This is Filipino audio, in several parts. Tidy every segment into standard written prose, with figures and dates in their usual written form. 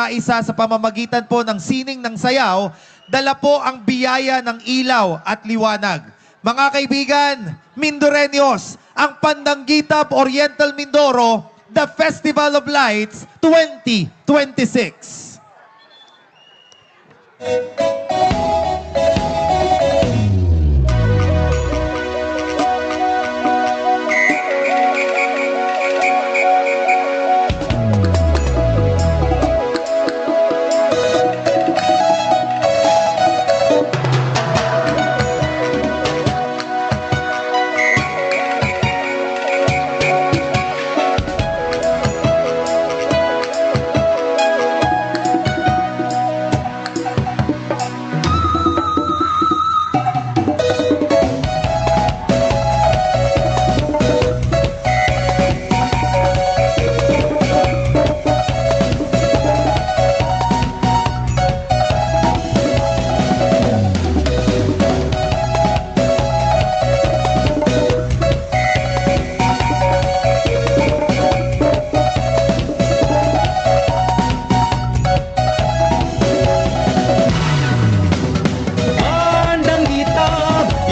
pagkakaisa sa pamamagitan po ng sining ng sayaw, dala po ang biyaya ng ilaw at liwanag. Mga kaibigan, Mindoreños, ang Pandanguitap Oriental Mindoro, The Festival of Lights 2026.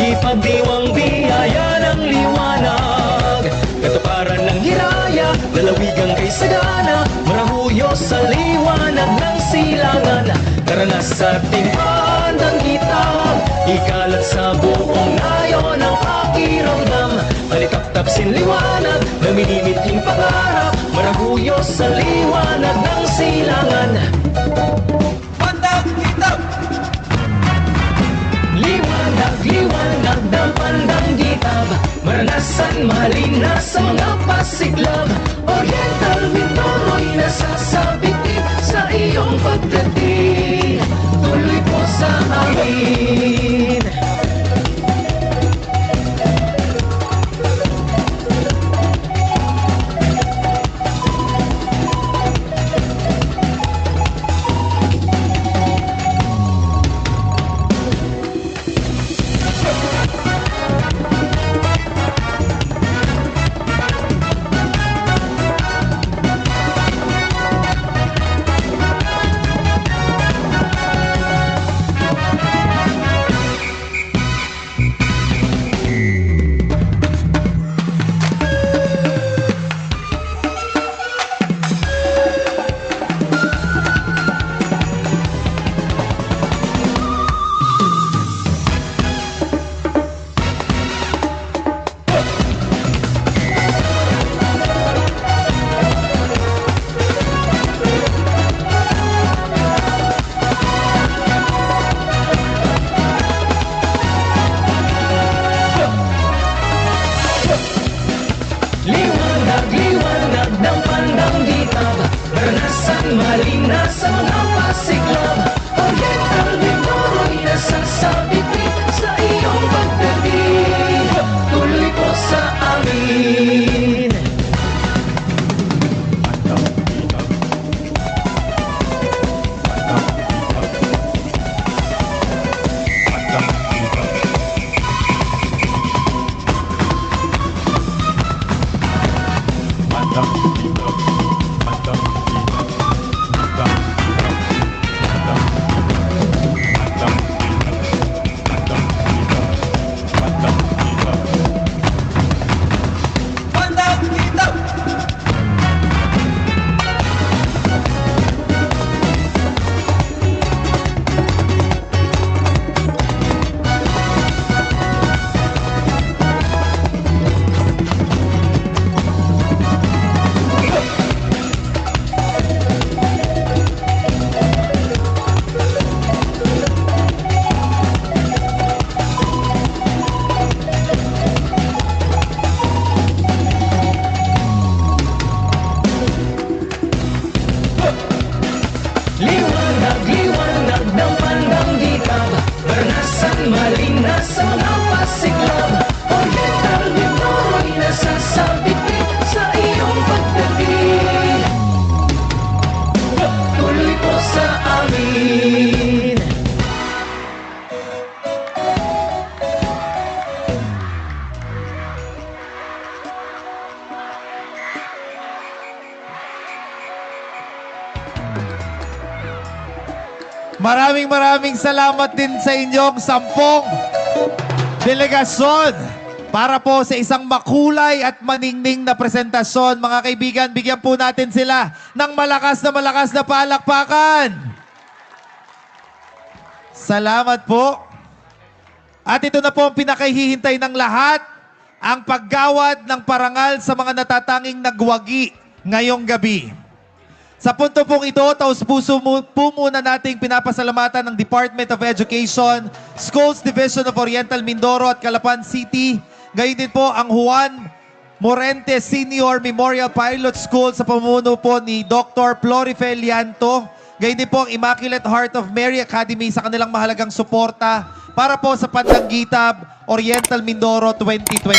Ipagdiwang biyaya ng liwanag, katuparan ng hiraya, lalawigan kay sagana, marahuyo sa liwanag ng silangan. Karanas sa ating Pandanguitap, ikalat sa buong nayon ang pakiramdam. Alitap-tap sin liwanag, namimimiting pangarap, marahuyo sa liwanag ng silangan. Pandanguitap! Liwanag, liwanag ng Pandanguitap, maranasan, mahalin na sa mga pasiklab. Oriental Mindoro'y nasasabit sa iyong pagdating, tuloy po sa amin. Liwanag, liwanag ng Pandanguitap, maranasan, mahalin na sa mga pasiklab. Oriental Mindoro'y nasasabit sa iyong pagdating, tuloy po sa amin. Maraming salamat din sa inyong 10 delegasyon para po sa isang makulay at maningning na presentasyon. Mga kaibigan, bigyan po natin sila ng malakas na palakpakan. Salamat po. At ito na po ang pinakahihintay ng lahat, ang paggawad ng parangal sa mga natatanging nagwagi ngayong gabi. Sa punto pong ito, taus-puso po muna nating pinapasalamatan ng Department of Education, Schools Division of Oriental Mindoro at Calapan City. Gayon din po ang Juan Morente Senior Memorial Pilot School sa pamumuno po ni Dr. Florifel Llanto. Gayon din po ang Immaculate Heart of Mary Academy sa kanilang mahalagang suporta para po sa Pandanggitab Oriental Mindoro 2026.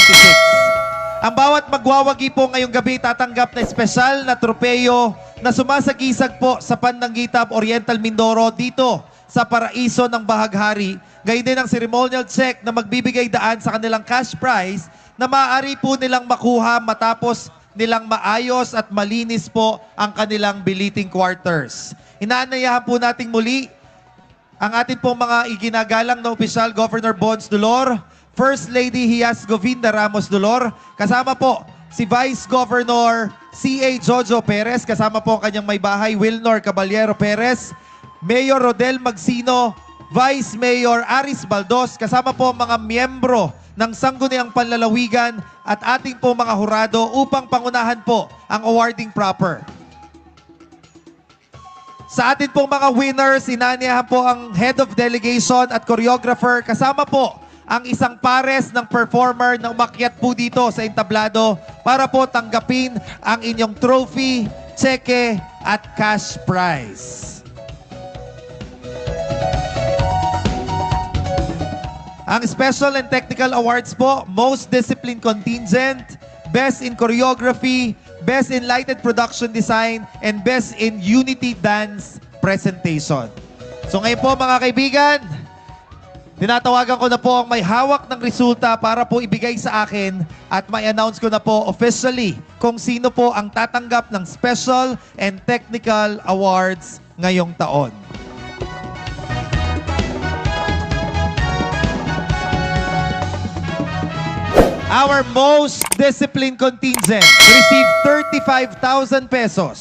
Ang bawat magwawagi po ngayong gabi tatanggap na espesyal na tropeyo na sumasagisag po sa Pandanggitab Oriental Mindoro dito sa Paraiso ng Bahaghari. Gayon din ang ceremonial check na magbibigay daan sa kanilang cash prize na maaari po nilang makuha matapos nilang maayos at malinis po ang kanilang billeting quarters. Inaanyayahan po nating muli ang atin pong mga iginagalang na opisyal, Governor Bons Dolor, First Lady Hias Govinda Ramos Dolor, kasama po si Vice Governor C.A. Jojo Perez, kasama po ang kanyang may bahay, Wilnor Caballero Perez, Mayor Rodel Magsino, Vice Mayor Aris Baldos, kasama po ang mga miyembro ng Sangguniang Panlalawigan at ating po mga hurado upang pangunahan po ang awarding proper. Sa atin pong mga winners, inanyahan po ang Head of Delegation at Choreographer, kasama po ang isang pares ng performer na umakyat po dito sa entablado para po tanggapin ang inyong trophy, cheque at cash prize. Ang Special and Technical Awards po, Most Disciplined Contingent, Best in Choreography, Best in Lighted Production Design, and Best in Unity Dance Presentation. So ngayon po mga kaibigan, tinatawagan ko na po ang may hawak ng resulta para po ibigay sa akin at may announce ko na po officially kung sino po ang tatanggap ng Special and Technical Awards ngayong taon. Our most disciplined contingent received 35,000 pesos.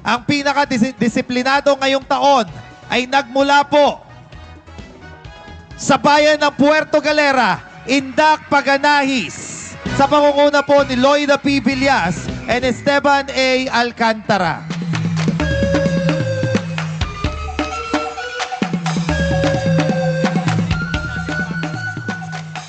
Ang pinaka-disiplinado ngayong taon ay nagmula po sa bayan ng Puerto Galera, Indak Paganahis, sa pangunguna po ni Loida P. Villas and Esteban A. Alcantara.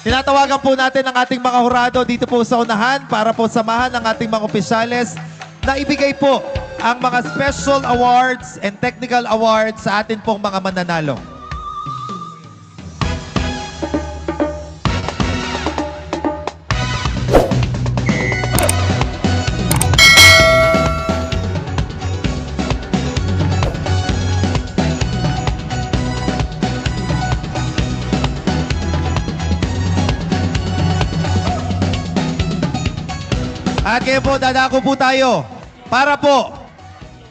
Tinatawagan po natin ang ating mga hurado dito po sa unahan para po samahan ang ating mga opisyales na ibigay po ang mga special awards and technical awards sa atin pong mga mananalo. At kaya po, dadako po tayo para po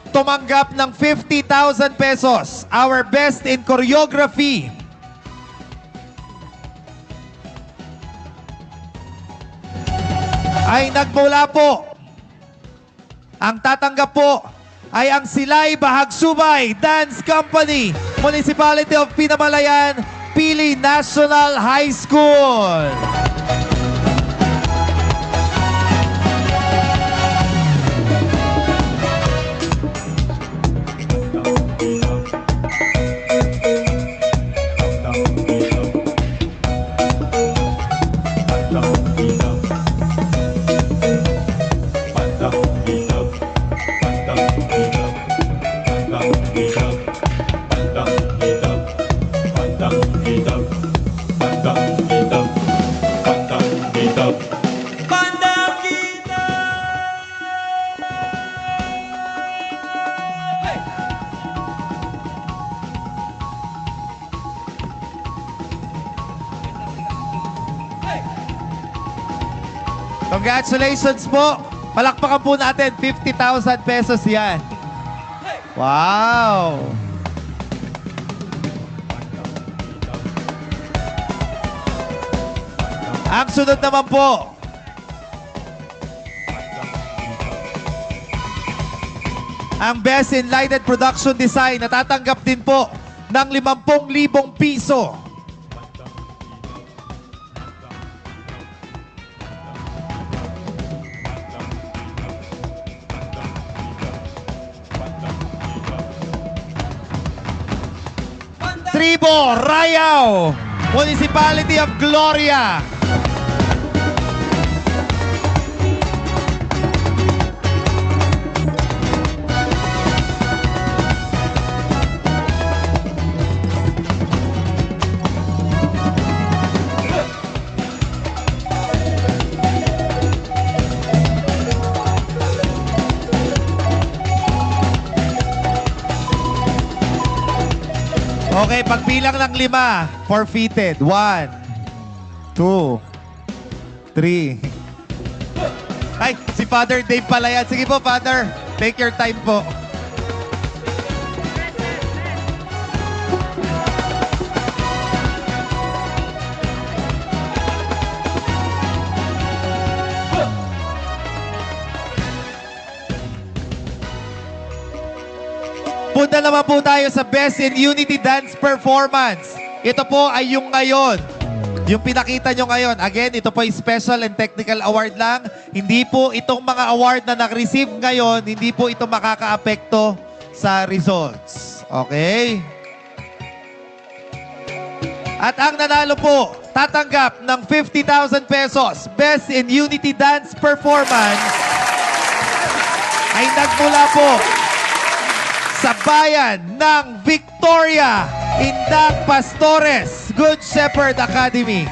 tumanggap ng 50,000 pesos. Our best in choreography. Ay nagmula po. Ang tatanggap po ay ang Silay Bahagsubay Dance Company, Municipality of Pinamalayan, Pili National High School. Congratulations po. Palakpakan po natin. 50,000 pesos yan. Wow! Ang sunod naman po, ang Best in Lighted Production Design, natatanggap din po ng 50,000 piso. Tribo, Rayao, Municipality of Gloria. Okay, pagbilang ng 5, forfeited. 1, 2, 3. Ay, si Father Dave pala yan. Sige po, Father. Take your time po. Punta naman po tayo sa Best in Unity Dance Performance. Ito po ay yung ngayon. Yung pinakita nyo ngayon. Again, ito po ay special and technical award lang. Hindi po itong mga award na nag-receive ngayon, hindi po ito makaka-apekto sa results. Okay? At ang nanalo po, tatanggap ng 50,000 pesos. Best in Unity Dance Performance ay nagmula po sa bayan ng Victoria, Indak Pastores, Good Shepherd Academy.